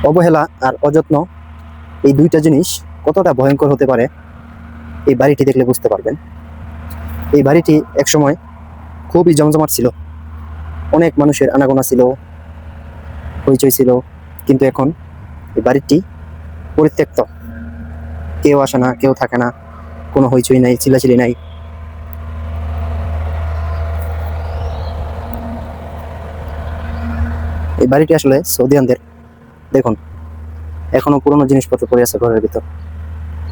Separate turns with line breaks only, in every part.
অবহেলা আর অযত্ন, এই দুইটা জিনিস কতটা ভয়ঙ্কর হতে পারে এই বাড়িটি দেখলে বুঝতে পারবেন। এই বাড়িটি একসময় খুবই জমজমাট ছিল, অনেক মানুষের আনাগোনা ছিল, হইচই ছিল, কিন্তু এখন এই বাড়িটি পরিত্যক্ত, কেউ আসে না, কেউ থাকে না, কোনো হইচই নাই, চিল্লাচিল্লি নাই। এই বাড়িটি আসলে সৌদিয়ানদের। দেখুন, এখনো পুরনো জিনিসপত্র পড়ে আছে ঘরের ভিতর,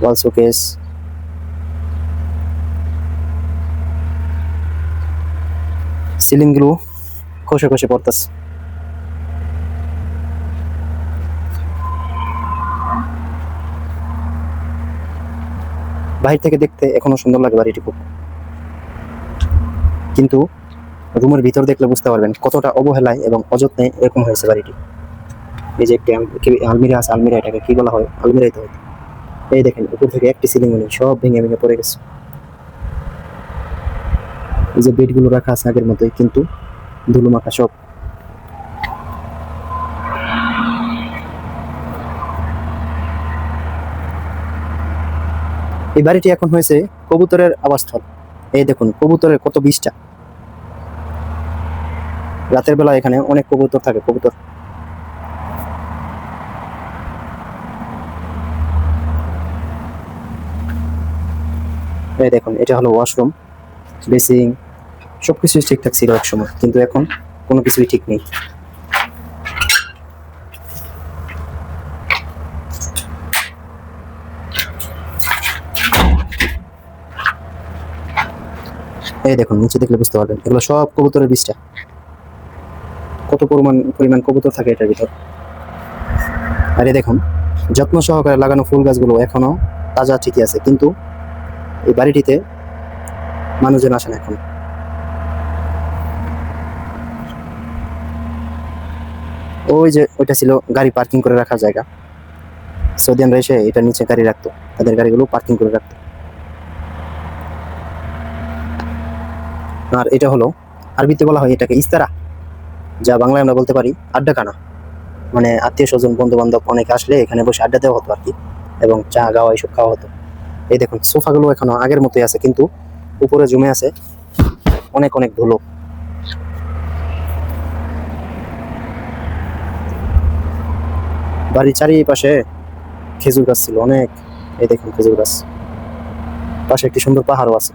ওয়াল শোকেস। সিলিং গুলো খসে খসে পড়তেছে। বাহির থেকে দেখতে এখনো সুন্দর লাগে বাড়িটি খুব, কিন্তু রুমের ভিতর দেখলে বুঝতে পারবেন কতটা অবহেলায় এবং অযত্নে এরকম হয়েছে বাড়িটি। এই যে একটি আলমিরা আছে, আলমিরা এটাকে কি বলা হয়, আলমিরাই তো হয়তো। এই দেখেন, উপর থেকে একটি সিলিং নেই, সব ভেঙে ভেঙে পড়ে গেছে। এই যে বেডগুলো রাখা আছে আগের মতোই, কিন্তু ধুলো মাখা সব। এই বাড়িটি এখন হয়েছে কবুতরের আবাসস্থল। এই দেখুন, কবুতরের কত বিষ্ঠা। রাতের বেলা এখানে অনেক কবুতর থাকে, কবুতর। এই দেখুন, এটা হলো ওয়াশরুম, বেসিং, সবকিছুই ঠিকঠাক ছিল এক সময়, কিন্তু এখন কোনো কিছুই ঠিক নেই। এই দেখুন, নিচে দেখলে বুঝতে পারবেন, এগুলো সব কবুতরের বিষ্ঠা। কত পরিমাণ পরিমাণ কবুতর থাকে এটার ভিতর। আর এই দেখুন, যত্ন সহকারে লাগানো ফুল গাছগুলো এখনো তাজা ঠিকই আছে, কিন্তু এই বাড়িটিতে মানুষজন আসে না এখন। ওই যে ওইটা ছিল গাড়ি পার্কিং করে রাখার জায়গা, সৌদিয়ানরা এসে এটা নিচে গাড়ি রাখতো, তাদের গাড়িগুলো পার্কিং করে রাখতো। আর এটা হলো, আরবিতে বলা হয় এটাকে ইস্তারা, যা বাংলায় আমরা বলতে পারি আড্ডাখানা। মানে আত্মীয় স্বজন, বন্ধু বান্ধব অনেকে আসলে এখানে বসে আড্ডা দেওয়া হতো আর কি, এবং চা গাওয়া এইসব খাওয়া হতো। এই দেখুন, সোফাগুলো এখনো আগের মতোই আছে, কিন্তু উপরে জমে আছে অনেক অনেক ধুলো। বাড়ির চারিপাশে খেজুর গাছ ছিল অনেক। এই দেখুন, খেজুর গাছ, পাশে একটি সুন্দর পাহাড়ও আছে।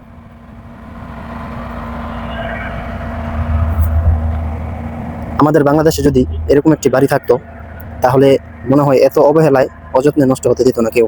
আমাদের বাংলাদেশে যদি এরকম একটি বাড়ি থাকতো, তাহলে মনে হয় এত অবহেলায় অযত্নে নষ্ট হতে দিত না কেউ।